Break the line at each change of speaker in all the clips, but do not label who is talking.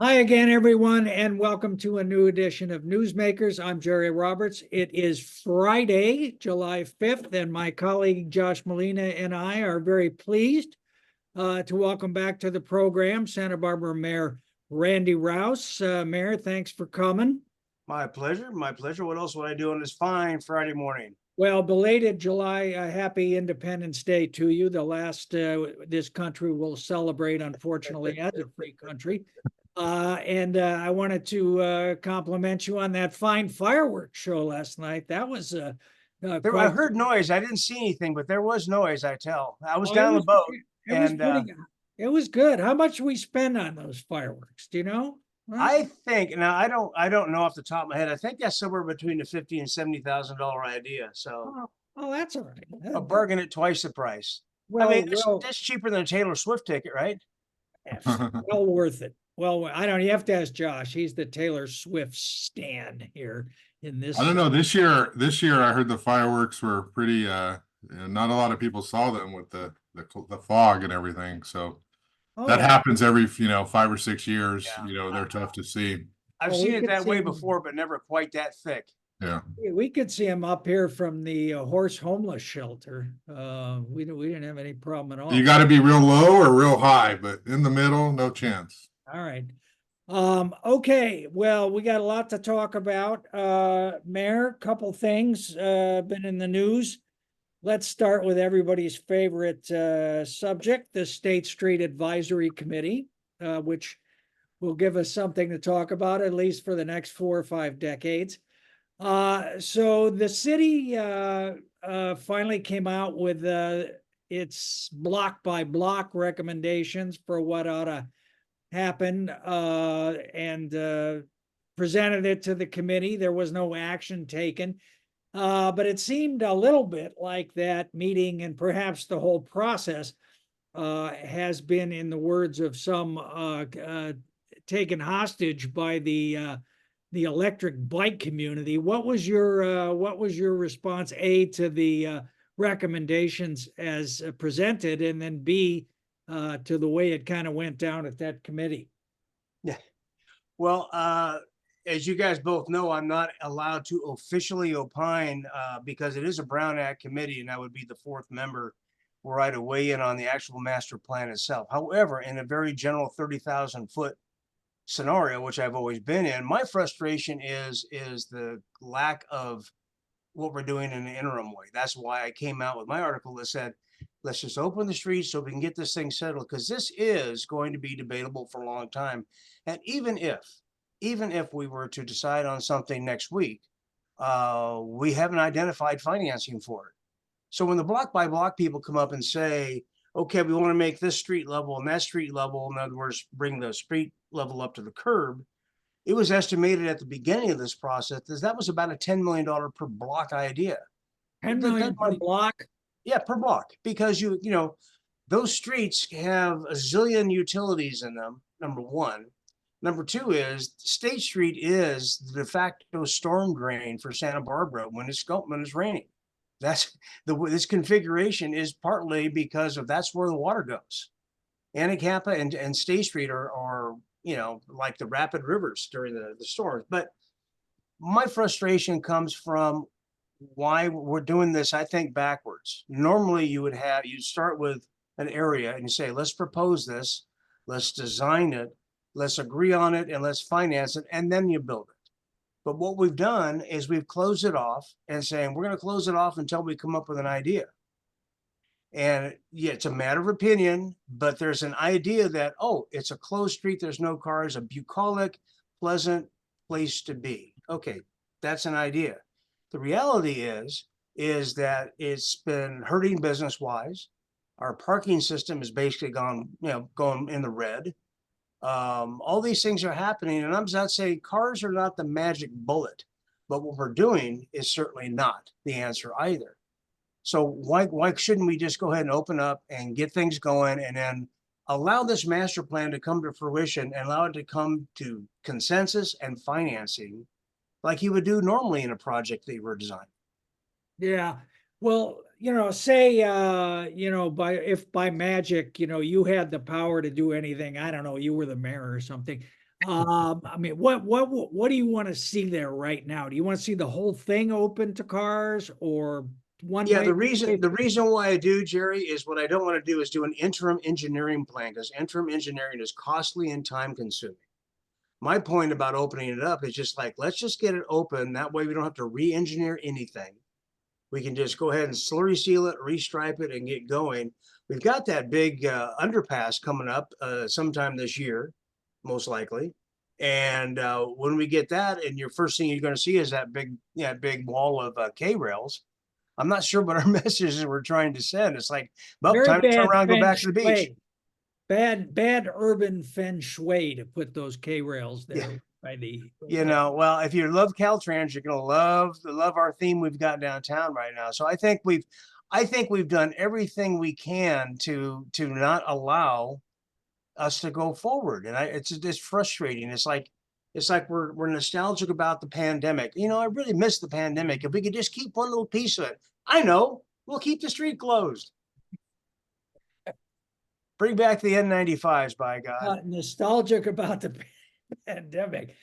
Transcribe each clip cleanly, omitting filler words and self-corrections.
Hi again, everyone, and welcome to a new edition of Newsmakers. I'm Jerry Roberts. It is Friday, July 5th, and my colleague Josh Molina and I are very pleased to welcome back to the program Santa Barbara Mayor Randy Rowse. Mayor, thanks for coming.
My pleasure. My pleasure. What else would I do on this fine Friday morning?
Well, belated July, happy Independence Day to you. The last this country will celebrate, unfortunately, as a free country. And I wanted to compliment you on that fine fireworks show last night. That was
I
quite.
heard noise. I didn't see anything, but there was noise. I tell. I was
Oh, it
down the
was
boat,
it was
and
pretty. It was good. How much we spend on those fireworks? Do you know? Huh?
I think now I don't know off the top of my head. I think that's somewhere between the $50,000 and $70,000 idea. So
Oh, that's all right.
a bargain at twice the price. I
Well,
mean,
well,
that's cheaper than a Taylor Swift ticket, right?
well worth it. Well, I don't. You have to ask Josh. He's the Taylor Swift stan here in
I
this.
don't know. This year, I heard the fireworks were pretty. Not a lot of people saw them with the fog and everything. So
Oh
that
yeah.
happens every 5 or 6 years.
Yeah.
They're tough to see.
I've
Well,
seen
we
it
could
that
see
way
him.
before, but never quite that thick.
Yeah,
We could see him up here from the horse homeless shelter. We didn't have any problem at
you
all.
got to be real low or real high, but in the middle, no chance.
All right. Okay. Well, we got a lot to talk about. Mayor, couple things been in the news. Let's start with everybody's favorite subject, the State Street Advisory Committee, which will give us something to talk about at least for the next 4 or 5 decades. So the city finally came out with its block by block recommendations for what ought to happen and presented it to the committee. There was no action taken, but it seemed a little bit like that meeting and perhaps the whole process has been, in the words of some, taken hostage by the electric bike community. What was your response, A, to the recommendations as presented, and then B, to the way it kind of went down at that committee?
Yeah. Well, as you guys both know, I'm not allowed to officially opine because it is a Brown Act committee, and I would be the fourth member were I to weigh in on the actual master plan itself. However, in a very general 30,000 foot scenario, which I've always been in, my frustration is the lack of what we're doing in an interim way. That's why I came out with my article that said, let's just open the streets so we can get this thing settled, because this is going to be debatable for a long time. And even if we were to decide on something next week, we haven't identified financing for it. So when the block by block people come up and say, okay, we want to make this street level and that street level, in other words, bring the street level up to the curb, it was estimated at the beginning of this process that was about a $10 million per block idea.
10
That
million per
money,
block?
yeah, per block, because those streets have a zillion utilities in them. Number one. Number two is State Street is the de facto storm drain for Santa Barbara when it's raining. That's this configuration is partly because of that's where the water goes. Anacapa and State Street are like the rapid rivers during the storms. But my frustration comes from why we're doing this, I think, backwards. Normally you'd start with an area and you say, let's propose this, let's design it, let's agree on it, and let's finance it, and then you build it. But what we've done is we've closed it off and saying we're going to close it off until we come up with an idea. And yeah, it's a matter of opinion, but there's an idea that, oh, it's a closed street, there's no cars, a bucolic, pleasant place to be. Okay, that's an idea. The reality is that it's been hurting business wise. Our parking system has basically going in the red. All these things are happening, and I'm not saying cars are not the magic bullet, but what we're doing is certainly not the answer either. So why shouldn't we just go ahead and open up and get things going, and then allow this master plan to come to fruition and allow it to come to consensus and financing like you would do normally in a project that you were designing?
Yeah. Well, say if by magic, you had the power to do anything, I don't know, you were the mayor or something. I mean, what do you want to see there right now? Do you want to see the whole thing open to cars or one
Yeah,
way?
the reason why I do, Jerry, is what I don't want to do is do an interim engineering plan, because interim engineering is costly and time consuming. My point about opening it up is just like, let's just get it open. That way we don't have to re-engineer anything. We can just go ahead and slurry seal it, restripe it, and get going. We've got that big underpass coming up sometime this year, most likely. And when we get that, and your first thing you're going to see is that big wall of K rails. I'm not sure what our messages we're trying to send. It's like, well,
Very
time to turn
bad
around, go
feng
back to the beach.
shui. Bad urban feng shui to put those K rails
Yeah.
there by the.
Well, if you love Caltrans, you're gonna love our theme we've got downtown right now. So I think we've done everything we can to not allow us to go forward. And it's frustrating. It's like we're nostalgic about the pandemic. I really miss the pandemic. If we could just keep one little piece of it, I know we'll keep the street closed. Bring back the N95s, by God.
Nostalgic about the pandemic.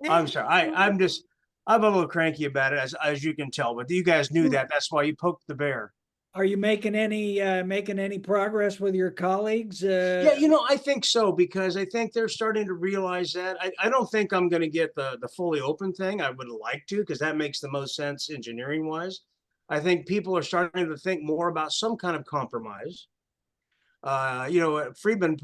I'm sorry. I'm a little cranky about it, as you can tell, but you guys knew that. That's why you poked the bear.
Are you making any progress with your colleagues?
Yeah, I think so, because I think they're starting to realize that. I don't think I'm going to get the fully open thing. I would like to, because that makes the most sense engineering wise. I think people are starting to think more about some kind of compromise. Friedman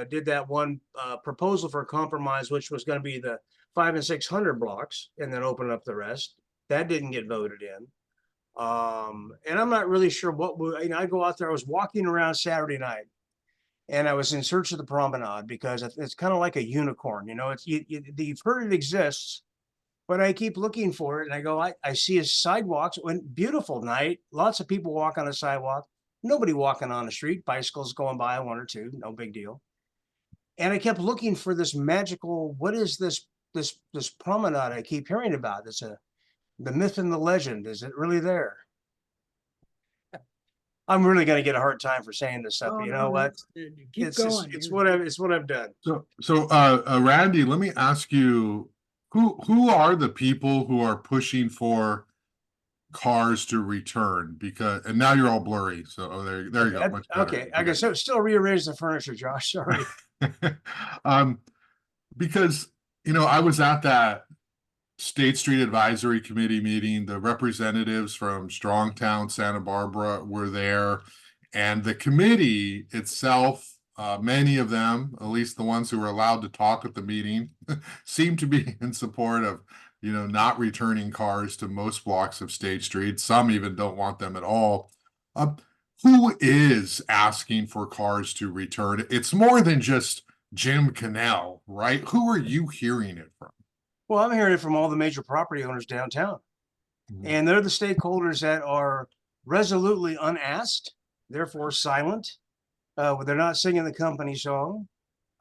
did that one proposal for a compromise, which was going to be the 500 and 600 blocks, and then open up the rest. That didn't get voted in. And I'm not really sure I go out there. I was walking around Saturday night, and I was in search of the promenade, because it's kind of like a unicorn. You've heard it exists, but I keep looking for it, and I go, I see a sidewalks. When beautiful night, lots of people walk on the sidewalk. Nobody walking on the street, bicycles going by, one or two, no big deal. And I kept looking for this magical, what is this promenade I keep hearing about? The myth and the legend. Is it really there? I'm really going to get a hard time for saying this stuff.
Oh,
But you
no,
know what?
keep going.
It's what I've done.
So, Randy, let me ask you, who are the people who are pushing for cars to return? And now you're all blurry. So there you go. Much better.
Okay. I guess still rearrange the furniture, Josh. Sorry.
Because, I was at that State Street Advisory Committee meeting. The representatives from Strongtown, Santa Barbara were there, and the committee itself, many of them, at least the ones who were allowed to talk at the meeting, seemed to be in support of, not returning cars to most blocks of State Street. Some even don't want them at all. Who is asking for cars to return? It's more than just Jim Cannell, right? Who are you hearing it from?
Well, I'm hearing it from all the major property owners downtown. And they're the stakeholders that are resolutely unasked, therefore silent. They're not singing the company song.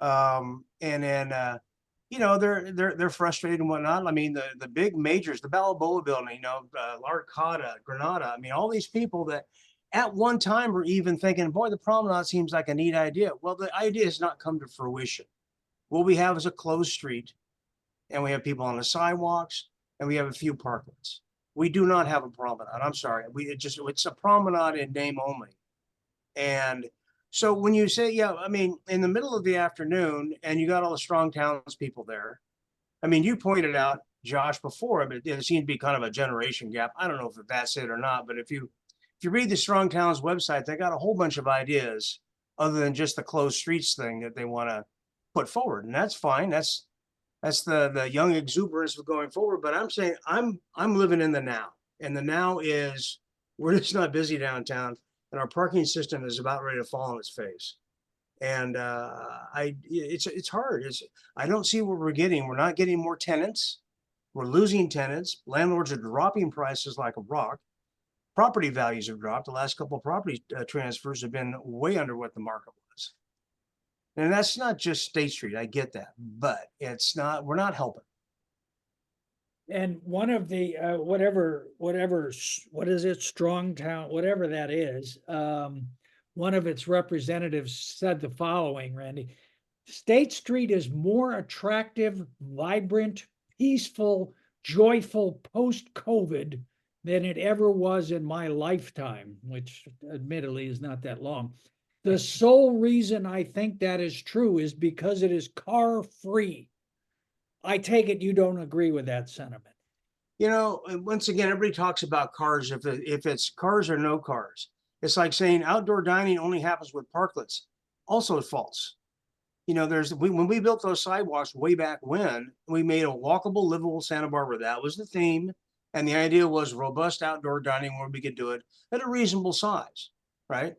And then, they're frustrated and whatnot. I mean, the big majors, the Balboa building, Larcata, Granada. I mean, all these people that at one time were even thinking, boy, the promenade seems like a neat idea. Well, the idea has not come to fruition. What we have is a closed street, and we have people on the sidewalks, and we have a few parklets. We do not have a promenade. I'm sorry. It's a promenade in name only. And so when you say, I mean, in the middle of the afternoon, and you got all the strong towns people there. I mean, you pointed out, Josh, before, but it seemed to be kind of a generation gap. I don't know if that's it or not, but if you read the Strong Towns website, they got a whole bunch of ideas other than just the closed streets thing that they want to put forward. And that's fine. That's the young exuberance of going forward. But I'm saying I'm living in the now, and the now is we're just not busy downtown, and our parking system is about ready to fall on its face. And it's hard. I don't see what we're getting. We're not getting more tenants. We're losing tenants. Landlords are dropping prices like a rock. Property values have dropped. The last couple of property transfers have been way under what the market was. And that's not just State Street. I get that, but we're not helping.
And one of the, what is it, Strongtown, whatever that is, one of its representatives said the following, Randy, State Street is more attractive, vibrant, peaceful, joyful post-COVID than it ever was in my lifetime, which admittedly is not that long. The sole reason I think that is true is because it is car-free. I take it you don't agree with that sentiment.
You know, and once again, everybody talks about cars. If it's cars or no cars, it's like saying outdoor dining only happens with parklets. Also false. You know, when we built those sidewalks way back when, we made a walkable, livable Santa Barbara. That was the theme. And the idea was robust outdoor dining where we could do it at a reasonable size, right?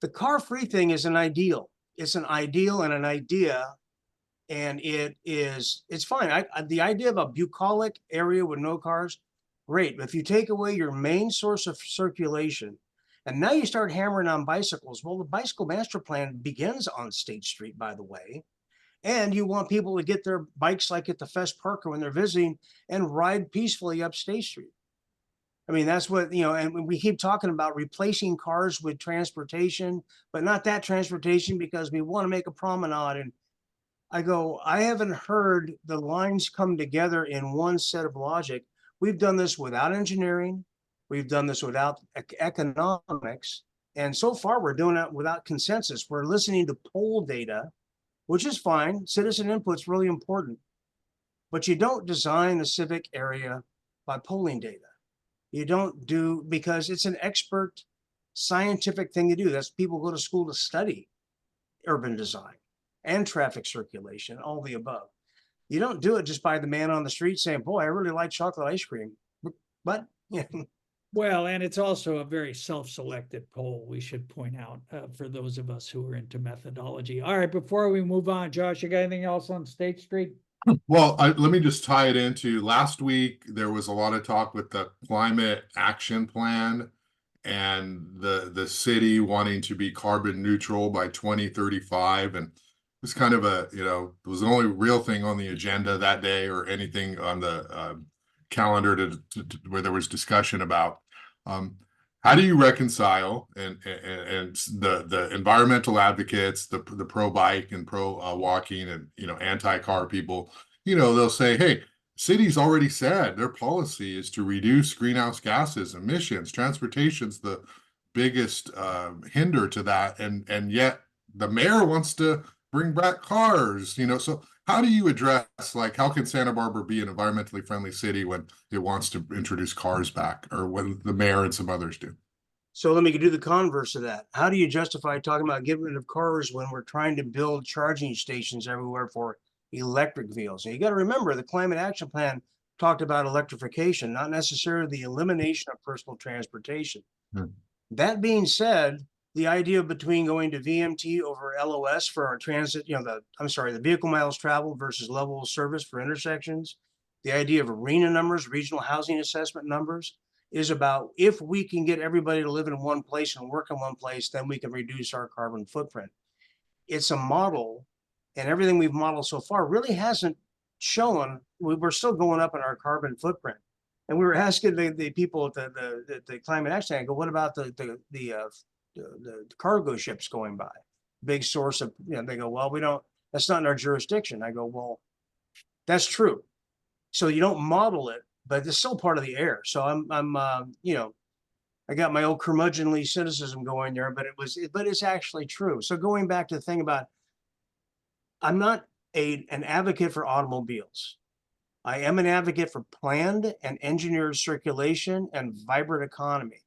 The car-free thing is an ideal. It's an ideal and an idea, and it's fine. The idea of a bucolic area with no cars, great. But if you take away your main source of circulation, and now you start hammering on bicycles. Well, the bicycle master plan begins on State Street, by the way. And you want people to get their bikes like at the Fest Park or when they're visiting and ride peacefully up State Street. I mean, that's what, you know, and we keep talking about replacing cars with transportation, but not that transportation because we want to make a promenade. And I go, I haven't heard the lines come together in one set of logic. We've done this without engineering. We've done this without economics. And so far, we're doing it without consensus. We're listening to poll data, which is fine. Citizen input's really important. But you don't design a civic area by polling data. You don't do, because it's an expert scientific thing to do. That's people go to school to study urban design and traffic circulation, all the above. You don't do it just by the man on the street saying, boy, I really like chocolate ice cream. But yeah.
Well, and it's also a very self-selected poll, we should point out, for those of us who are into methodology. All right, before we move on, Josh, you got anything else on State Street?
Well, let me just tie it into last week. There was a lot of talk with the climate action plan and the city wanting to be carbon neutral by 2035. And it's kind of a, you know, it was the only real thing on the agenda that day or anything on the calendar where there was discussion about how do you reconcile and the environmental advocates, the pro bike and pro walking and, you know, anti-car people, you know, they'll say, hey, cities already said their policy is to reduce greenhouse gases, emissions, transportation's the biggest hinder to that. And yet the mayor wants to bring back cars, you know, so how do you address, like, how can Santa Barbara be an environmentally friendly city when it wants to introduce cars back, or when the mayor and some others do?
So let me do the converse of that. How do you justify talking about getting rid of cars when we're trying to build charging stations everywhere for electric vehicles? And you got to remember the climate action plan talked about electrification, not necessarily the elimination of personal transportation. That being said, the idea between going to VMT over LOS for our transit, you know, the vehicle miles traveled versus level of service for intersections, the idea of arena numbers, regional housing assessment numbers, is about if we can get everybody to live in one place and work in one place, then we can reduce our carbon footprint. It's a model, and everything we've modeled so far really hasn't shown, we're still going up in our carbon footprint. And we were asking the people at the climate action, I go, what about the cargo ships going by? Big source of, you know, they go, well, we don't, that's not in our jurisdiction. I go, well, that's true. So you don't model it, but it's still part of the air. So I'm you know, I got my old curmudgeonly cynicism going there, but it's actually true. So going back to the thing about, I'm not an advocate for automobiles. I am an advocate for planned and engineered circulation and vibrant economy.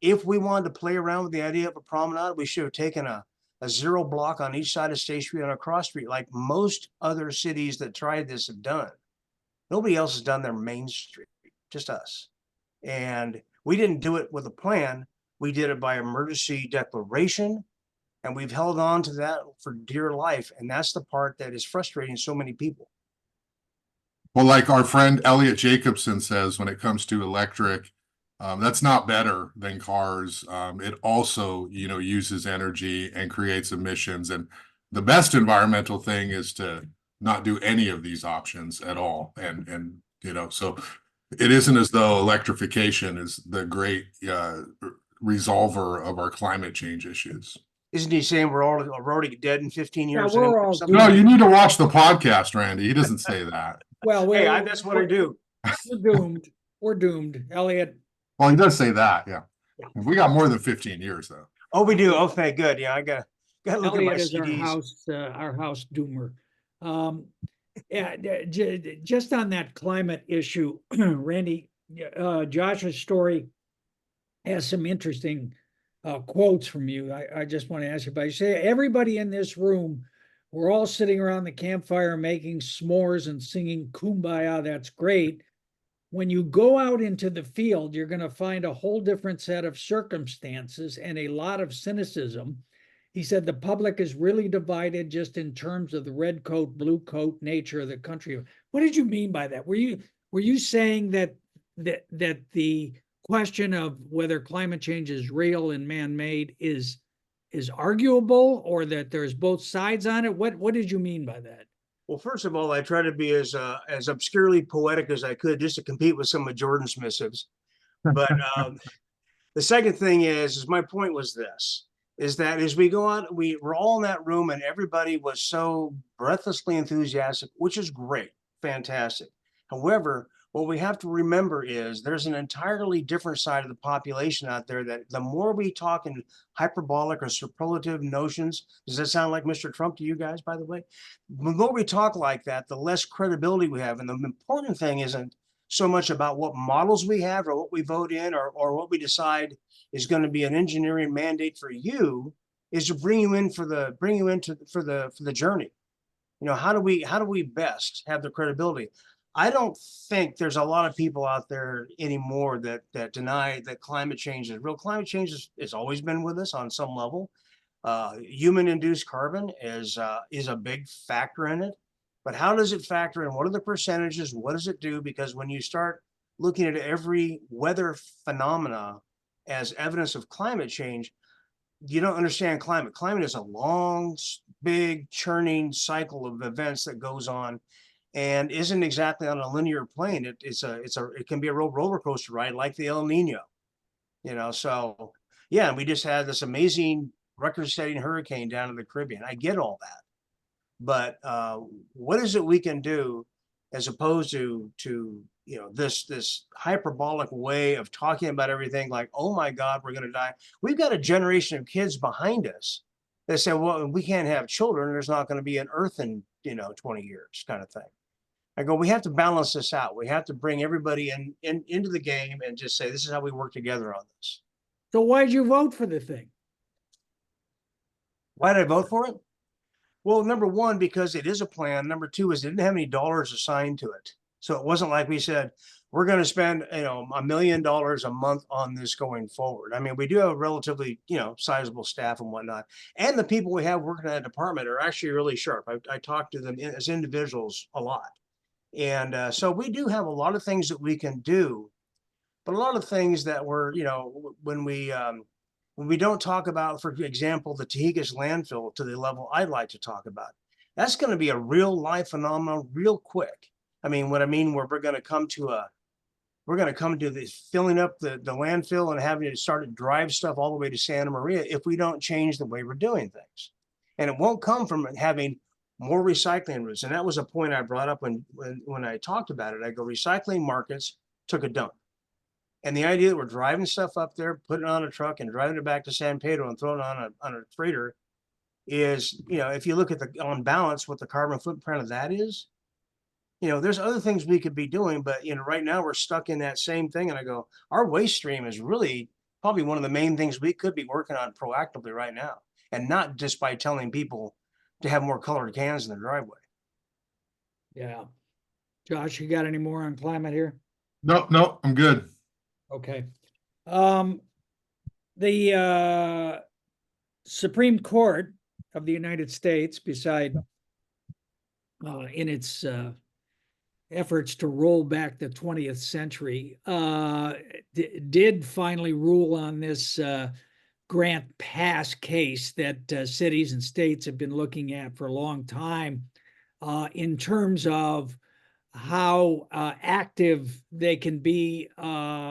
If we wanted to play around with the idea of a promenade, we should have taken a zero block on each side of State Street and a cross street, like most other cities that tried this have done. Nobody else has done their main street, just us. And we didn't do it with a plan. We did it by emergency declaration, and we've held on to that for dear life. And that's the part that is frustrating so many people.
Well, like our friend Elliot Jacobson says, when it comes to electric, that's not better than cars. It also, you know, uses energy and creates emissions. And the best environmental thing is to not do any of these options at all. And you know, so it isn't as though electrification is the great resolver of our climate change issues.
Isn't he saying we're already dead in 15
Yeah,
years
we're
anyway?
all
Something
No,
like
you
that.
need to watch the podcast, Randy. He doesn't say that.
Well,
Hey, that's what I do.
we're doomed. We're doomed, Elliot.
Well, he does say that, yeah.
Yeah.
We got more than 15 years, though.
Oh, we do. Oh, thank good. Yeah, I gotta look at my
Elliot is
CDs.
our house doomer. Um, yeah, just on that climate issue, Randy, Josh's story has some interesting quotes from you. I just want to ask you about. You say everybody in this room, we're all sitting around the campfire making s'mores and singing "Kumbaya." That's great. When you go out into the field, you're going to find a whole different set of circumstances and a lot of cynicism. He said the public is really divided just in terms of the red coat, blue coat nature of the country. What did you mean by that? Were you saying that the question of whether climate change is real and man-made is arguable, or that there's both sides on it? What did you mean by that?
Well, first of all, I try to be as obscurely poetic as I could just to compete with some of Jordan's missives. But the second thing is my point was this, is that as we go out, we're all in that room and everybody was so breathlessly enthusiastic, which is great, fantastic. However, what we have to remember is there's an entirely different side of the population out there that the more we talk in hyperbolic or superlative notions, does that sound like Mr. Trump to you guys, by the way? The more we talk like that, the less credibility we have. And the important thing isn't so much about what models we have or what we vote in or what we decide is going to be an engineering mandate for you, is to bring you into for the journey. You know, how do we best have the credibility? I don't think there's a lot of people out there anymore that deny that climate change is real. Climate change has always been with us on some level. Human-induced carbon is a big factor in it. But how does it factor in? What are the percentages? What does it do? Because when you start looking at every weather phenomena as evidence of climate change, you don't understand climate. Climate is a long, big churning cycle of events that goes on and isn't exactly on a linear plane. It can be a real roller coaster ride like the El Nino, you know. So yeah, we just had this amazing record-setting hurricane down in the Caribbean. I get all that, but what is it we can do as opposed to this hyperbolic way of talking about everything like, oh my God, we're going to die. We've got a generation of kids behind us that say, well, we can't have children. There's not going to be an earth in 20 years, kind of thing. I go, we have to balance this out. We have to bring everybody into the game and just say, this is how we work together on this.
So why'd you vote for the thing?
Why did I vote for it? Well, number one, because it is a plan. Number two is it didn't have any dollars assigned to it. So it wasn't like we said, we're going to spend, $1 million a month on this going forward. I mean, we do have a relatively, sizable staff and whatnot. And the people we have working in that department are actually really sharp. I talk to them as individuals a lot. And so we do have a lot of things that we can do, but a lot of things that were, when we don't talk about, for example, the Tahigas landfill to the level I'd like to talk about, that's going to be a real life phenomenon real quick. I mean, what I mean, where we're going to come to this filling up the landfill and having to start to drive stuff all the way to Santa Maria if we don't change the way we're doing things. And it won't come from having more recycling routes. And that was a point I brought up when I talked about it. I go, recycling markets took a dump. And the idea that we're driving stuff up there, putting it on a truck and driving it back to San Pedro and throwing it on a freighter is, if you look at on balance, what the carbon footprint of that is, there's other things we could be doing, but right now we're stuck in that same thing. And I go, our waste stream is really probably one of the main things we could be working on proactively right now, and not just by telling people to have more colored cans in their driveway.
Yeah. Josh, you got any more on climate here?
No, I'm good.
Okay. The Supreme Court of the United States, beside in its efforts to roll back the 20th century, did finally rule on this grant pass case that cities and states have been looking at for a long time, in terms of how active they can be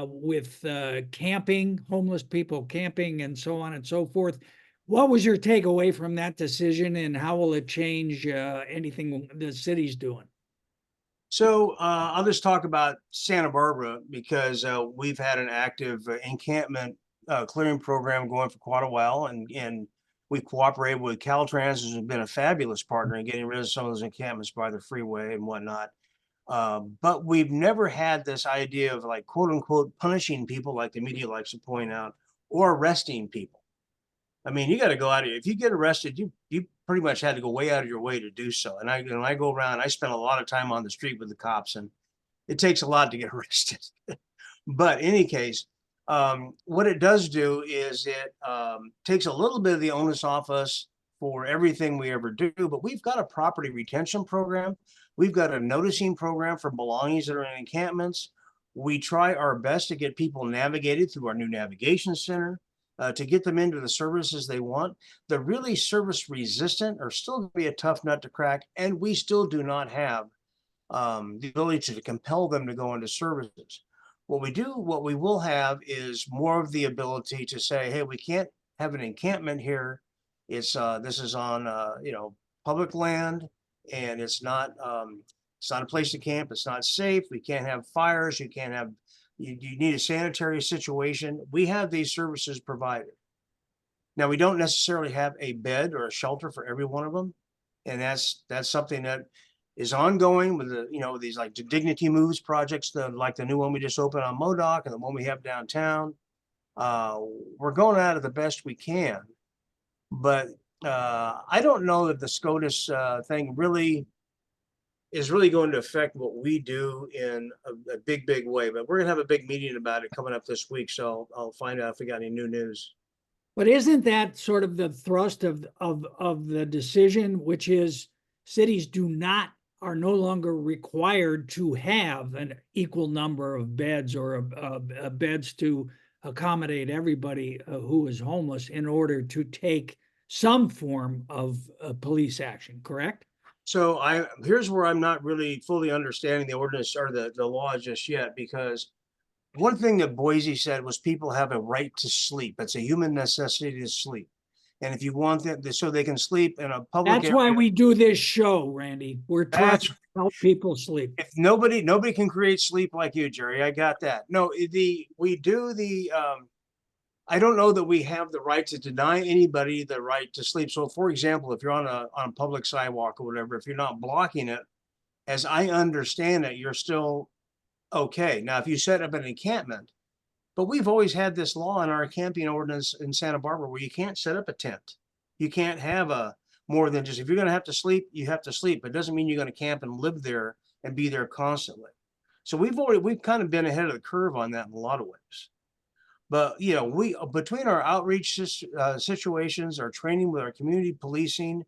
with camping, homeless people camping, and so on and so forth, What was your takeaway from that decision, and how will it change anything the city's doing?
So I'll just talk about Santa Barbara because we've had an active encampment clearing program going for quite a while, and we cooperate with Caltrans, who's been a fabulous partner in getting rid of some of those encampments by the freeway and whatnot. But we've never had this idea of like quote unquote punishing people like the media likes to point out, or arresting people. I mean, you got to go out of if you get arrested, you pretty much had to go way out of your way to do so. And when I go around, I spend a lot of time on the street with the cops, and it takes a lot to get arrested. But in any case, what it does do is it takes a little bit of the onus off us for everything we ever do. But we've got a property retention program. We've got a noticing program for belongings that are in encampments. We try our best to get people navigated through our new navigation center. To get them into the services they want. The really service resistant are still going to be a tough nut to crack, and we still do not have the ability to compel them to go into services. What we will have is more of the ability to say, hey, we can't have an encampment here. It's this is on public land, and it's not a place to camp. It's not safe. We can't have fires. You can't have you need a sanitary situation. We have these services provided. Now, we don't necessarily have a bed or a shelter for every one of them. And that's something that is ongoing with these like Dignity Moves projects, like the new one we just opened on Modoc and the one we have downtown. We're going at it the best we can. But I don't know that the SCOTUS thing is really going to affect what we do in a big way. But we're gonna have a big meeting about it coming up this week, so I'll find out if we got any new news.
But isn't that sort of the thrust of the decision, which is cities are no longer required to have an equal number of beds or beds to accommodate everybody who is homeless in order to take some form of police action, correct?
So here's where I'm not really fully understanding the ordinance or the law just yet, because one thing that Boise said was people have a right to sleep. It's a human necessity to sleep. And if you want them so they can sleep in a public
That's
area,
why we do this show, Randy. We're trying to help people sleep.
if nobody can create sleep like you, Jerry. I got that. No, we do the I don't know that we have the right to deny anybody the right to sleep. So, for example, if you're on a public sidewalk or whatever, if you're not blocking it, as I understand it, you're still okay. Now, if you set up an encampment, but we've always had this law in our camping ordinance in Santa Barbara where you can't set up a tent. You can't have more than just, if you're going to have to sleep, you have to sleep. But it doesn't mean you're going to camp and live there and be there constantly. So we've kind of been ahead of the curve on that in a lot of ways. But we between our outreach situations, our training with our community policing,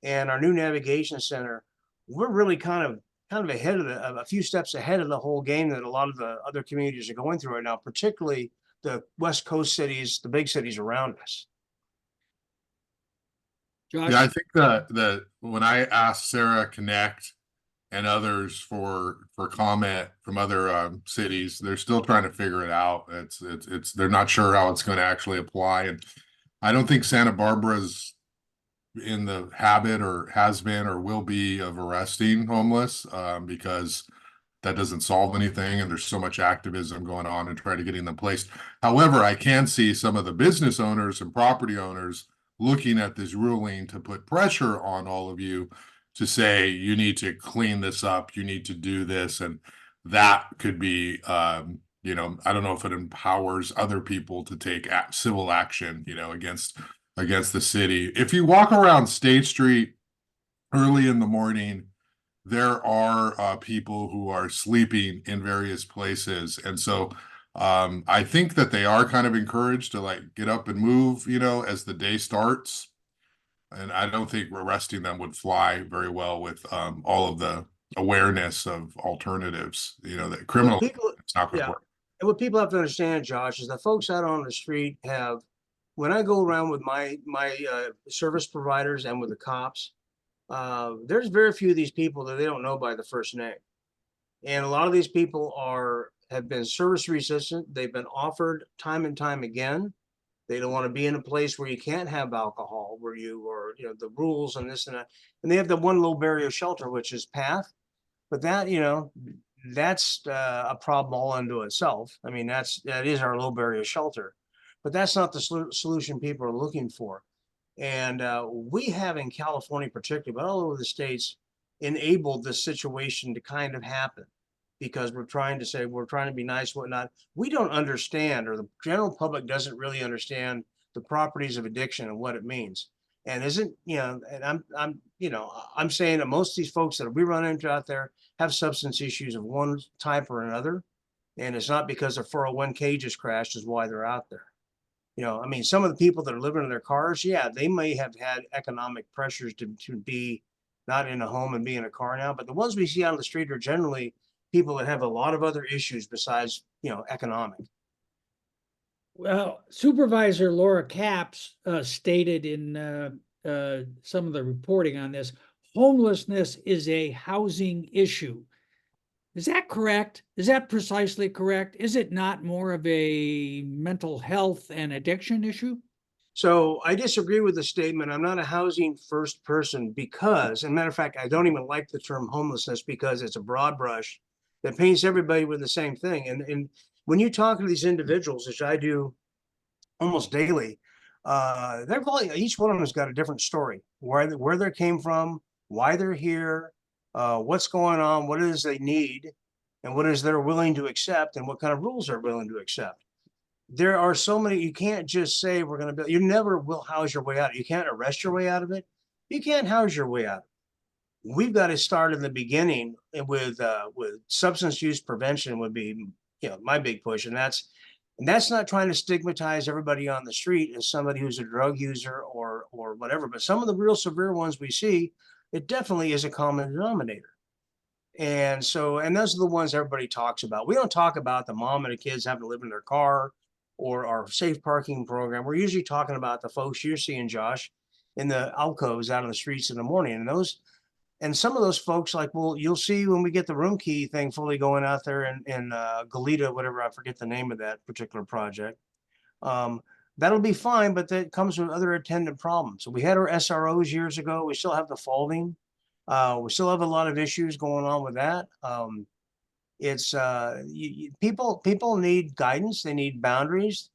and our new navigation center, we're really kind of ahead of a few steps ahead of the whole game that a lot of the other communities are going through right now, particularly the West Coast cities, the big cities around us.
Josh?
Yeah, I think that when I asked Sarah Connect and others for comment from other cities, they're still trying to figure it out. It's they're not sure how it's going to actually apply, and I don't think Santa Barbara's in the habit or has been or will be of arresting homeless because that doesn't solve anything, and there's so much activism going on and trying to getting them placed. However, I can see some of the business owners and property owners looking at this ruling to put pressure on all of you to say, you need to clean this up, you need to do this. And that could be, I don't know if it empowers other people to take civil action, against the city. If you walk around State Street early in the morning, there are people who are sleeping in various places. And so I think that they are kind of encouraged to like get up and move, as the day starts. And I don't think arresting them would fly very well with all of the awareness of alternatives, that criminal it's not going to work.
And what people have to understand, Josh, is that folks out on the street when I go around with my service providers and with the cops, there's very few of these people that they don't know by the first name. And a lot of these people have been service resistant. They've been offered time and time again They don't want to be in a place where you can't have alcohol, where you or the rules and this and that. And they have the one low barrier shelter, which is PATH, but that that's a problem all unto itself. I mean, that is our low barrier shelter, but that's not the solution people are looking for. And we have in California, particularly, but all over the states, enabled this situation to kind of happen because we're trying to be nice, whatnot. We don't understand, or the general public doesn't really understand the properties of addiction and what it means. And and I'm saying that most of these folks that we run into out there have substance issues of one type or another. And it's not because their 401k just crashed is why they're out there. I mean, some of the people that are living in their cars, yeah, they may have had economic pressures to be not in a home and be in a car now, but the ones we see out on the street are generally people that have a lot of other issues besides, economic.
Well, Supervisor Laura Capps stated in some of the reporting on this, homelessness is a housing issue. Is that correct? Is that precisely correct? Is it not more of a mental health and addiction issue?
So I disagree with the statement. I'm not a housing first person because, as a matter of fact, I don't even like the term homelessness because it's a broad brush that paints everybody with the same thing. And when you talk to these individuals, which I do almost daily, each one of them has got a different story, where they came from, why they're here, what's going on, what it is they need, and what it is they're willing to accept, and what kind of rules they're willing to accept. There are so many, you can't just say we're going to you never will house your way out. You can't arrest your way out of it. You can't house your way out. We've got to start in the beginning with substance use prevention would be, my big push. And that's not trying to stigmatize everybody on the street as somebody who's a drug user or whatever, but some of the real severe ones we see, it definitely is a common denominator. And those are the ones everybody talks about. We don't talk about the mom and the kids having to live in their car or our safe parking program. We're usually talking about the folks you're seeing, Josh, in the alcoves out on the streets in the morning. And some of those folks, like, well, you'll see when we get the room key thing fully going out there in Goleta, whatever, I forget the name of that particular project. That'll be fine, but that comes with other attendant problems. So we had our SROs years ago. We still have the folding. We still have a lot of issues going on with that. People need guidance. They need boundaries.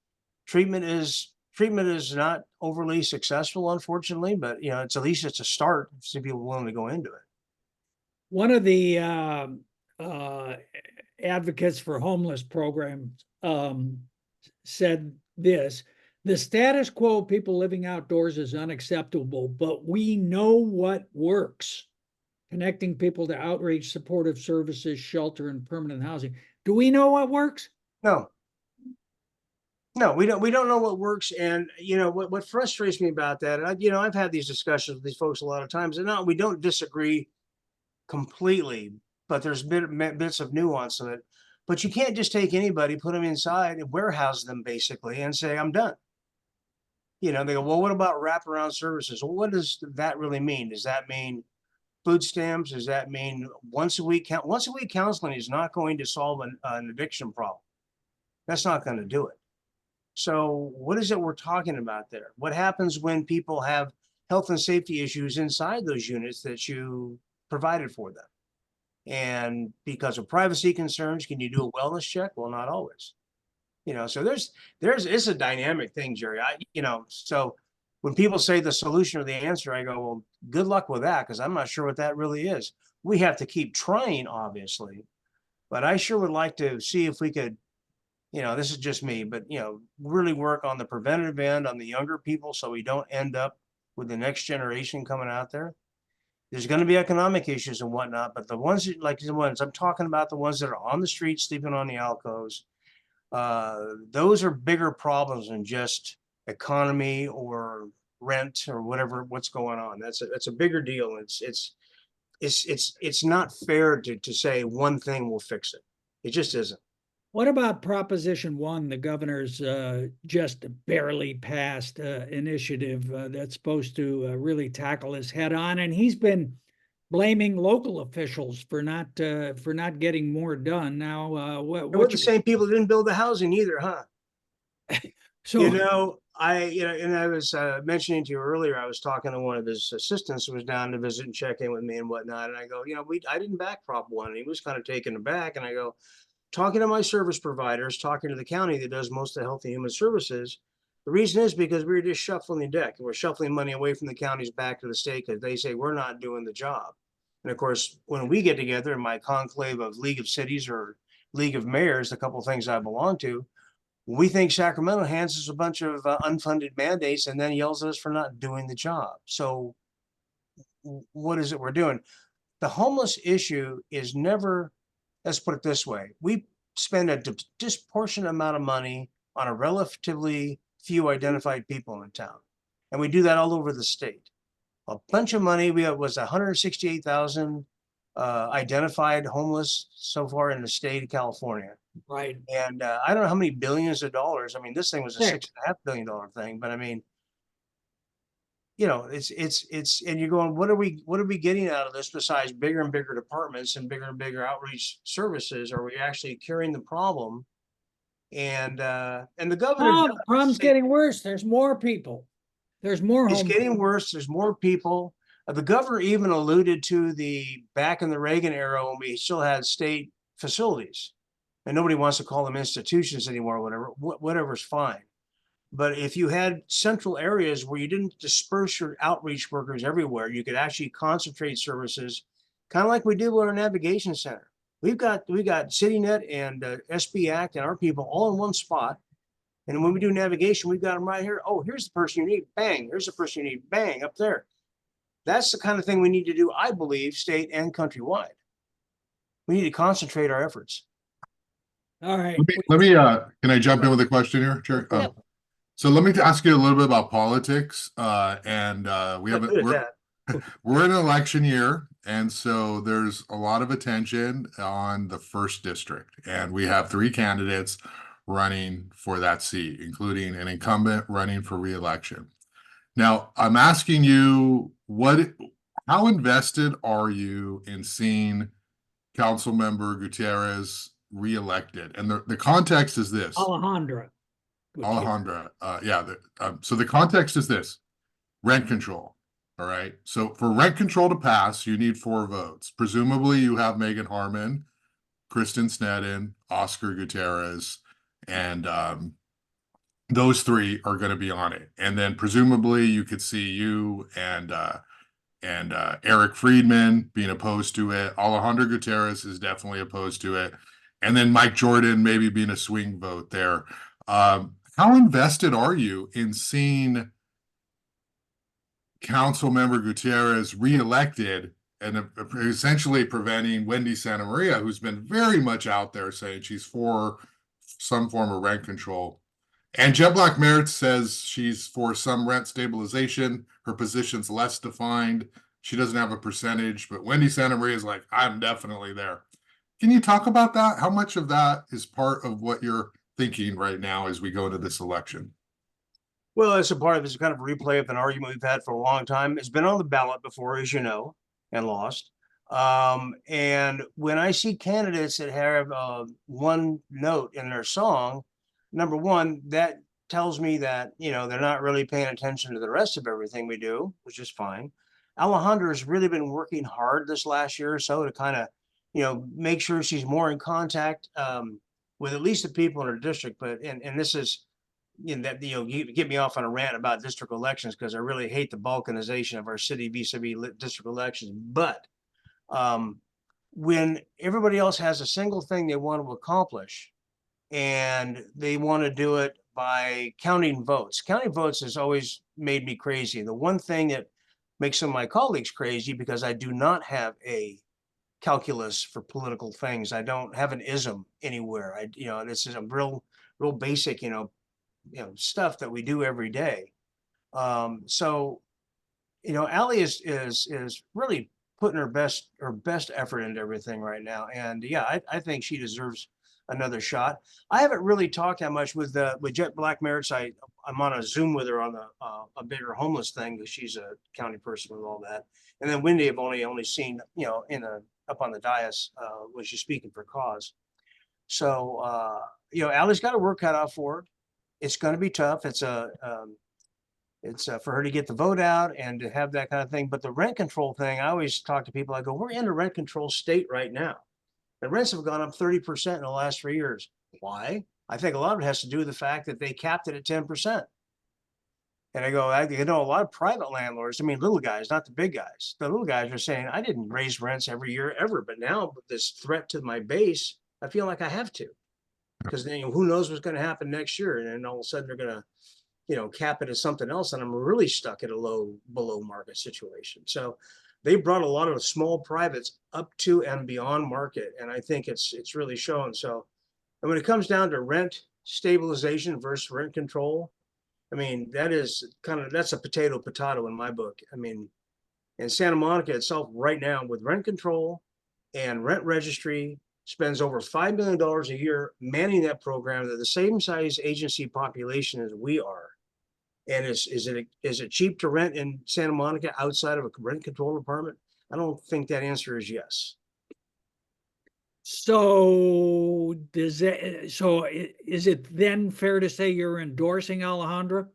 Treatment is not overly successful, unfortunately, but it's at least it's a start. See people willing to go into it.
One of the advocates for homeless programs said this: the status quo of people living outdoors is unacceptable, but we know what works. Connecting people to outreach, supportive services, shelter, and permanent housing. Do we know what works?
No, we don't know what works. And what frustrates me about that, and I've had these discussions with these folks a lot of times, and we don't disagree completely, but there's bits of nuance in it. But you can't just take anybody, put them inside and warehouse them basically and say, I'm done. They go, well, what about wraparound services? Well, what does that really mean? Does that mean food stamps? Does that mean once a week counseling is not going to solve an addiction problem? That's not going to do it. So what is it we're talking about there? What happens when people have health and safety issues inside those units that you provided for them? And because of privacy concerns, can you do a wellness check? Well, not always. So it's a dynamic thing, Jerry. So when people say the solution or the answer, I go, well, good luck with that, because I'm not sure what that really is. We have to keep trying, obviously, but I sure would like to see if we could, this is just me, but, really work on the preventative end on the younger people so we don't end up with the next generation coming out there. There's going to be economic issues and whatnot, but the ones I'm talking about, the ones that are on the street sleeping on the alcoves, those are bigger problems than just economy or rent or what's going on. That's a bigger deal. It's not fair to say one thing will fix it. It just isn't.
What about Proposition 1, the governor's just barely passed initiative that's supposed to really tackle this head on? And he's been blaming local officials for not getting more done. Now,
We're the same people that didn't build the housing either, huh?
So
and I was mentioning to you earlier, I was talking to one of his assistants who was down to visit and check in with me and whatnot. And I go, I didn't back Prop 1. And he was kind of taken aback. And I go, talking to my service providers, talking to the county that does most of the health and human services, the reason is because we were just shuffling the deck. We're shuffling money away from the counties back to the state because they say we're not doing the job. And of course, when we get together in my conclave of League of Cities or League of Mayors, a couple of things I belong to, we think Sacramento hands us a bunch of unfunded mandates and then yells at us for not doing the job. So what is it we're doing? The homeless issue is never, let's put it this way. We spend a disproportionate amount of money on a relatively few identified people in town. And we do that all over the state. A bunch of money, was 168,000 identified homeless so far in the state of California.
Right.
And I don't know how many billions of dollars. I mean, this thing was a
Six.
$6.5 billion thing, but I mean, it's, and you're going, what are we getting out of this besides bigger and bigger departments and bigger outreach services? Are we actually curing the problem? And the governor
Oh,
does
the problem's
say
getting worse. There's more people. There's more
it's
homeless.
getting worse. There's more people. The governor even alluded to back in the Reagan era when we still had state facilities, and nobody wants to call them institutions anymore. Whatever's fine. But if you had central areas where you didn't disperse your outreach workers everywhere, you could actually concentrate services, kind of like we do with our navigation center. We've got CityNet and SB Act and our people all in one spot. And when we do navigation, we've got them right here. Oh, here's the person you need. Bang. Here's the person you need. Bang. Up there. That's the kind of thing we need to do, I believe, state and countrywide. We need to concentrate our efforts.
All right.
Let me can I jump in with a question here, Chair?
Yeah.
So let me ask you a little bit about politics. We haven't, we're in an election year, and so there's a lot of attention on the first district, and we have 3 candidates running for that seat, including an incumbent running for re-election. Now, I'm asking you, how invested are you in seeing Councilmember Gutierrez re-elected? And the context is this.
Alejandra.
So the context is this: rent control. All right. So for rent control to pass, you need 4 votes. Presumably you have Megan Harmon, Kristen Sneddon, Oscar Gutierrez, and those 3 are going to be on it. And then presumably you could see you and Eric Friedman being opposed to it. Alejandro Gutierrez is definitely opposed to it. And then Mike Jordan maybe being a swing vote there. How invested are you in seeing Councilmember Gutierrez reelected and essentially preventing Wendy Santa Maria, who's been very much out there saying she's for some form of rent control? And Jet Black Merritt says she's for some rent stabilization. Her position's less defined. She doesn't have a percentage, but Wendy Santa Maria is like, I'm definitely there. Can you talk about that? How much of that is part of what you're thinking right now as we go into this election?
Well, it's a part of it's kind of a replay of an argument we've had for a long time. It's been on the ballot before, as you know, and lost. And when I see candidates that have one note in their song, number one, that tells me that, they're not really paying attention to the rest of everything we do, which is fine. Alejandra has really been working hard this last year or so to kind of, make sure she's more in contact with at least the people in her district. But, and this is, you get me off on a rant about district elections because I really hate the balkanization of our city vis-a-vis district elections. But when everybody else has a single thing they want to accomplish and they want to do it by counting votes has always made me crazy. The one thing that makes some of my colleagues crazy, because I do not have a calculus for political things. I don't have an ism anywhere. This is a real basic, stuff that we do every day. So, Allie is really putting her best effort into everything right now. And yeah, I think she deserves another shot. I haven't really talked that much with Jet Black Merritt. I'm on a Zoom with her on a bigger homeless thing because she's a county person with all that. And then Wendy I've only seen, up on the dais when she's speaking for cause. So, Allie's got her work cut out for her. it's going to be tough. It's for her to get the vote out and to have that kind of thing. But the rent control thing, I always talk to people. I go, we're in a rent control state right now. The rents have gone up 30% in the last 3 years. Why? I think a lot of it has to do with the fact that they capped it at 10%. And I go, you know, a lot of private landlords, I mean, little guys, not the big guys. The little guys are saying, I didn't raise rents every year ever, but now with this threat to my base, I feel like I have to. Because then, who knows what's going to happen next year? And then all of a sudden they're going to, cap it as something else. And I'm really stuck at a below market situation. So they brought a lot of small privates up to and beyond market. And I think it's really shown. So, and when it comes down to rent stabilization versus rent control, I mean, that's a potato in my book. I mean, in Santa Monica itself right now with rent control and rent registry spends over $5 million a year manning that program. They're the same size agency population as we are. And is it cheap to rent in Santa Monica outside of a rent control department? I don't think that answer is yes.
So is it then fair to say you're endorsing Alejandra?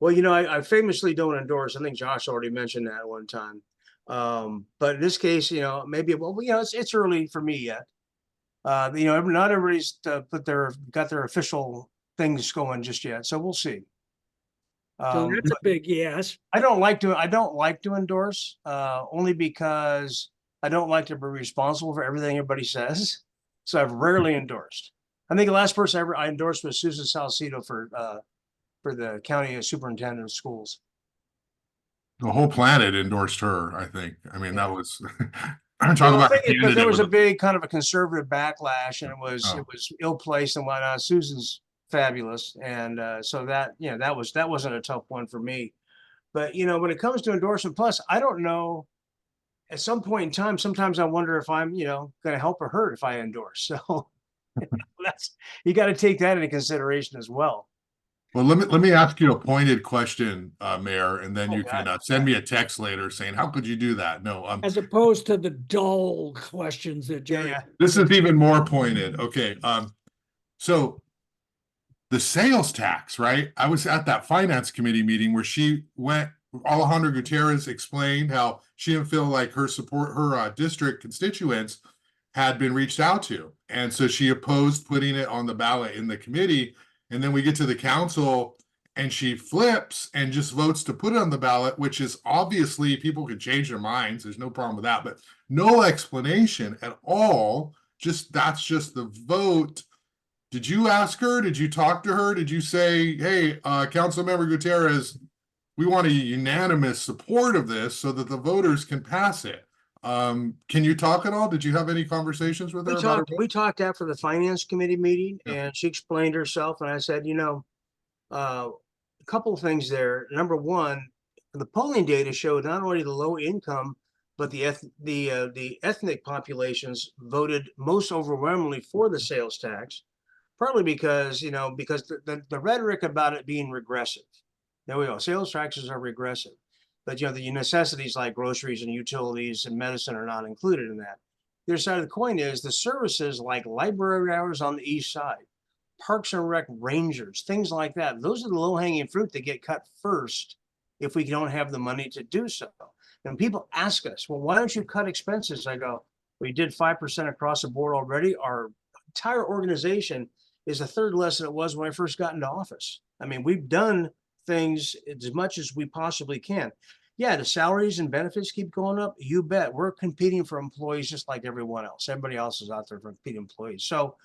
Well, I famously don't endorse. I think Josh already mentioned that one time. But in this case, maybe, it's early for me yet. Not everybody's got their official things going just yet. So we'll see.
So that's a big yes.
I don't like to endorse, only because I don't like to be responsible for everything everybody says. So I've rarely endorsed. I think the last person I endorsed was Susan Salcido for the county superintendent of schools.
The whole planet endorsed her, I think. I mean, that was
I'm talking about because there was a big kind of a conservative backlash, and it was ill placed and whatnot. Susan's fabulous, and so that that wasn't a tough one for me. But when it comes to endorsement plus, I don't know. At some point in time, sometimes I wonder if I'm going to help or hurt if I endorse. So you got to take that into consideration as well.
Well, let me ask you a pointed question, Mayor, and then you can send me a text later saying, "How could you do that?" No,
as opposed to the dull questions that Jerry.
Yeah.
This is even more pointed. Okay, so the sales tax, right? I was at that finance committee meeting where Alejandra Gutierrez explained how she didn't feel like her district constituents had been reached out to, and so she opposed putting it on the ballot in the committee. And then we get to the council and she flips and just votes to put it on the ballot, which is obviously people can change their minds. There's no problem with that, but no explanation at all. That's just the vote. Did you ask her? Did you talk to her? Did you say, hey, Councilmember Gutierrez, we want a unanimous support of this so that the voters can pass it? Can you talk at all? Did you have any conversations with her?
We talked after the finance committee meeting, and she explained herself. And I said, a couple of things there. Number one, the polling data showed not only the low income, but the ethnic populations voted most overwhelmingly for the sales tax, partly because the rhetoric about it being regressive. There we go. Sales taxes are regressive. But the necessities like groceries and utilities and medicine are not included in that. The other side of the coin is the services like library hours on the east side, parks and rec rangers, things like that. Those are the low-hanging fruit that get cut first if we don't have the money to do so. And people ask us, well, why don't you cut expenses? I go, we did 5% across the board already. Our entire organization is a third less than it was when I first got into office. I mean, we've done things as much as we possibly can. Yeah, the salaries and benefits keep going up. You bet. We're competing for employees just like everyone else. Everybody else is out there for competing employees. So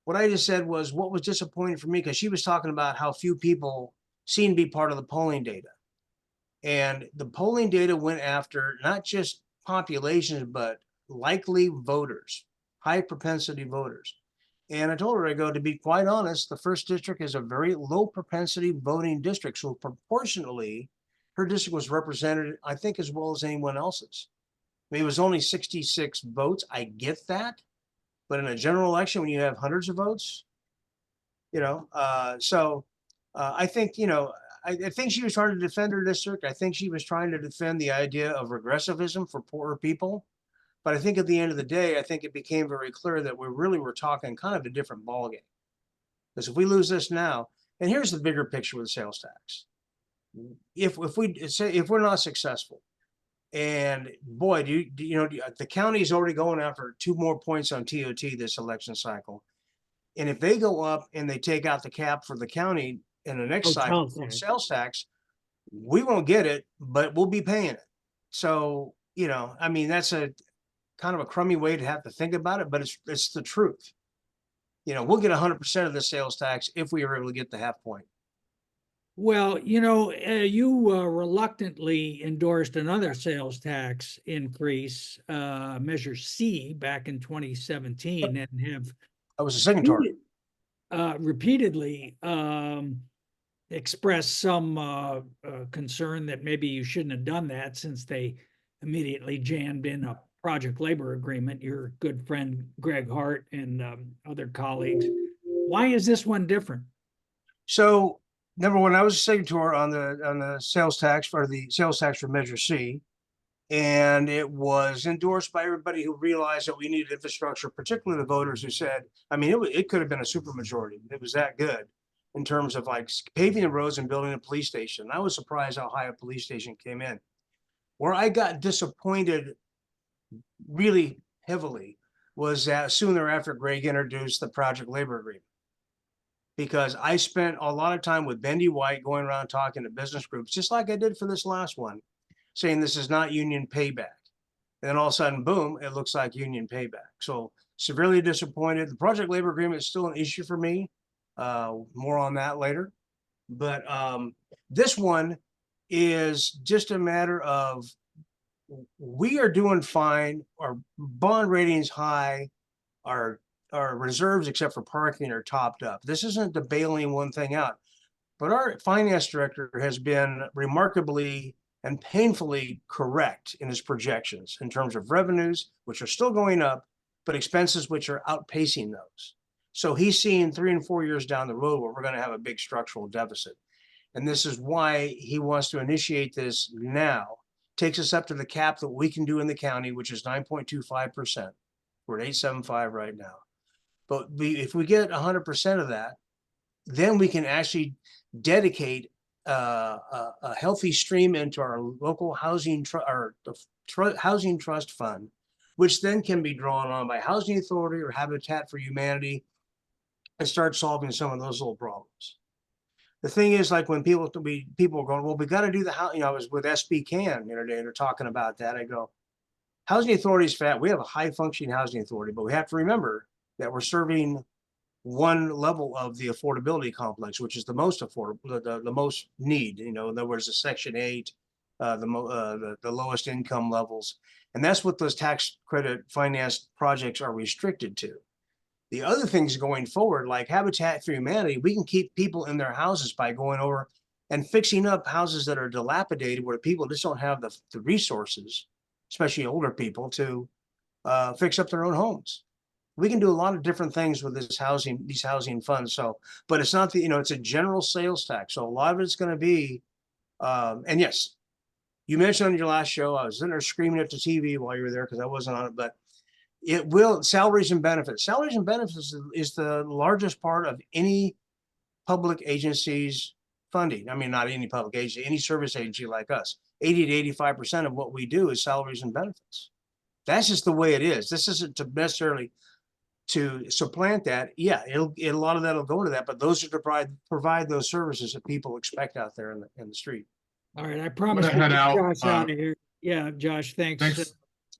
what I just said was what was disappointing for me, because she was talking about how few people seem to be part of the polling data. And the polling data went after not just populations, but likely voters, high propensity voters. And I told her, I go, to be quite honest, the first district is a very low propensity voting district. So proportionally, her district was represented, I think, as well as anyone else's. I mean, it was only 66 votes. I get that. But in a general election, when you have hundreds of votes, I think, I think she was trying to defend her district. I think she was trying to defend the idea of regressivism for poorer people. But I think at the end of the day, I think it became very clear that we really were talking kind of a different ballgame. Because if we lose this now, And here's the bigger picture with the sales tax. If we're not successful, and boy, the county's already going after 2 more points on TOT this election cycle. And if they go up and they take out the cap for the county in the next cycle
Hotel
of
tax.
sales tax, we won't get it, but we'll be paying it. So, I mean, that's a kind of a crummy way to have to think about it, but it's the truth. We'll get 100% of the sales tax if we are able to get the half point.
Well, you reluctantly endorsed another sales tax increase, Measure C, back in 2017, and have
I was a signatory.
repeatedly expressed some concern that maybe you shouldn't have done that, since they immediately jammed in a project labor agreement. Your good friend Greg Hart and other colleagues. Why is this one different?
So, number one, I was a signatory on the sales tax for Measure C, and it was endorsed by everybody who realized that we needed infrastructure, particularly the voters who said, I mean, it could have been a supermajority. It was that good in terms of like paving the roads and building a police station. I was surprised how high a police station came in. Where I got disappointed really heavily was that soon thereafter, Greg introduced the project labor agreement. Because I spent a lot of time with Bendy White going around talking to business groups, just like I did for this last one, saying this is not union payback. And then all of a sudden, boom, it looks like union payback. So severely disappointed. The project labor agreement is still an issue for me. More on that later. But this one is just a matter of we are doing fine. Our bond rating's high. Our reserves, except for parking, are topped up. This isn't the bailing one thing out, but our finance director has been remarkably and painfully correct in his projections in terms of revenues, which are still going up, but expenses which are outpacing those. So he's seeing 3 and 4 years down the road where we're going to have a big structural deficit. And this is why he wants to initiate this now. Takes us up to the cap that we can do in the county, which is 9.25%. We're at 8.75 right now. But if we get 100% of that, then we can actually dedicate a healthy stream into our local housing housing trust fund, which then can be drawn on by Housing Authority or Habitat for Humanity, and start solving some of those little problems. The thing is, like when people are going, well, we got to do the house. I was with SB Can the other day, they're talking about that. I go, Housing Authority is fat. We have a high functioning housing authority, but we have to remember that we're serving one level of the affordability complex, which is the most affordable, the most need. In other words, the Section 8, the lowest income levels, and that's what those tax credit financed projects are restricted to. The other things going forward, like Habitat for Humanity, we can keep people in their houses by going over and fixing up houses that are dilapidated, where people just don't have the resources, especially older people, to fix up their own homes. We can do a lot of different things with these housing funds. So, but it's not it's a general sales tax. So a lot of it's going to be, and yes, you mentioned on your last show, I was in there screaming at the TV while you were there because I wasn't on it, but it will salaries and benefits. Salaries and benefits is the largest part of any public agency's funding. I mean, not any public agency, any service agency like us. 80 to 85% of what we do is salaries and benefits. That's just the way it is. This isn't to necessarily to supplant that. Yeah, a lot of that will go into that, but those are to provide those services that people expect out there in the street.
All right, I promise to
head
get
out.
Josh out of here. Yeah, Josh, thanks.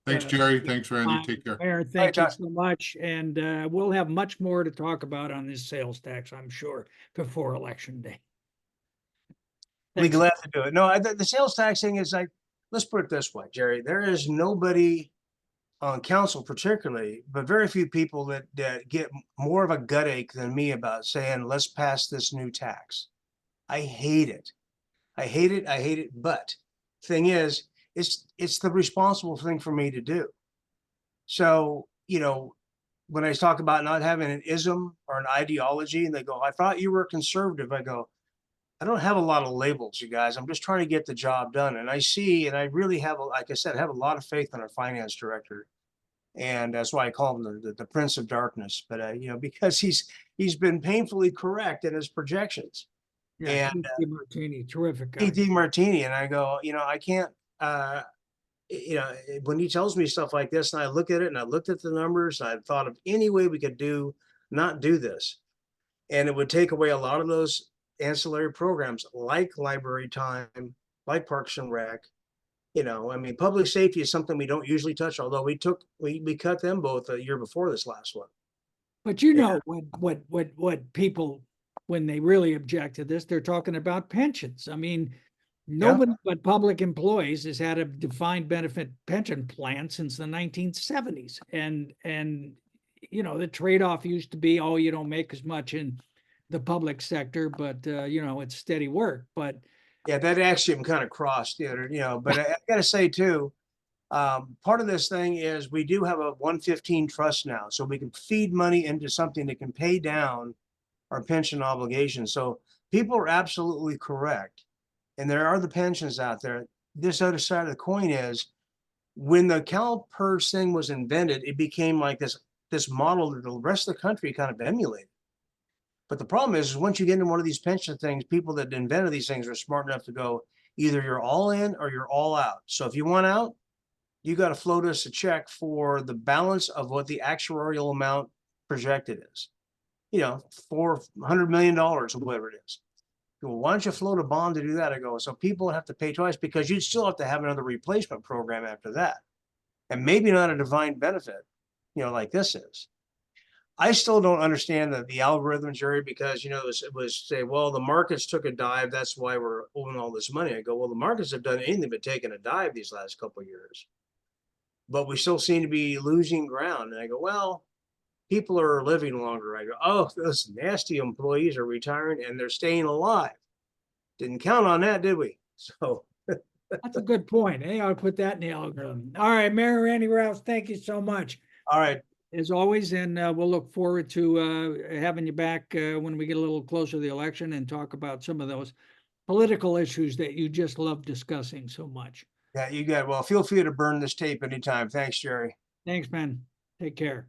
Thanks, Jerry. Thanks, Randy. Take care.
Mayor, thank you so much. And we'll have much more to talk about on this sales tax, I'm sure, before Election Day.
We're glad to do it. No, the sales tax thing is like, let's put it this way, Jerry. There is nobody on council particularly, but very few people that get more of a gut ache than me about saying, let's pass this new tax. I hate it. I hate it. I hate it. But thing is, it's the responsible thing for me to do. So, when I talk about not having an ism or an ideology, and they go, I thought you were conservative. I go, I don't have a lot of labels, you guys. I'm just trying to get the job done. And I really have, like I said, have a lot of faith in our finance director And that's why I call him the Prince of Darkness. But you know, because he's been painfully correct in his projections.
Yeah,
And
Keith Martini, terrific guy.
Keith Martini, and I go, you know, I can't. You know, when he tells me stuff like this, and I look at it, and I looked at the numbers, and I thought of any way we could not do this, and it would take away a lot of those ancillary programs like library time, like Parks and Rec. You know, I mean, public safety is something we don't usually touch, although we cut them both a year before this last one.
But you
Yeah.
know what people, when they really object to this, they're talking about pensions. I mean, nobody but public employees has had a defined benefit pension plan since the 1970s. And you know, the trade-off used to be, oh, you don't make as much in the public sector, but you know, it's steady work. But
Yeah, that axiom kind of crossed, you know, but I gotta say too, part of this thing is we do have a 115 trust now, so we can feed money into something that can pay down our pension obligations. So people are absolutely correct. And there are the pensions out there. This other side of the coin is when the CalPERS thing was invented, it became like this model that the rest of the country kind of emulated. But the problem is once you get into one of these pension things, people that invented these things are smart enough to go, either you're all in or you're all out. So if you want out, you got to float us a check for the balance of what the actuarial amount projected is. You know, $400 million or whatever it is. Well, why don't you float a bond to do that? I go, so people have to pay twice because you'd still have to have another replacement program after that. And maybe not a defined benefit, you know, like this is. I still don't understand the algorithm, Jerry, because, you know, it was say, well, the markets took a dive. That's why we're owing all this money. I go, well, the markets have done anything but taken a dive these last couple of years. But we still seem to be losing ground. And I go, well, people are living longer. I go, oh, those nasty employees are retiring and they're staying alive. Didn't count on that, did we? So
that's a good point. Hey, I'll put that in the algorithm. All right, Mayor Randy Rowse, thank you so much.
all right.
As always, and we'll look forward to having you back when we get a little closer to the election and talk about some of those political issues that you just love discussing so much.
Yeah, you got it. Well, feel free to burn this tape anytime. Thanks, Jerry.
Thanks, man. Take care.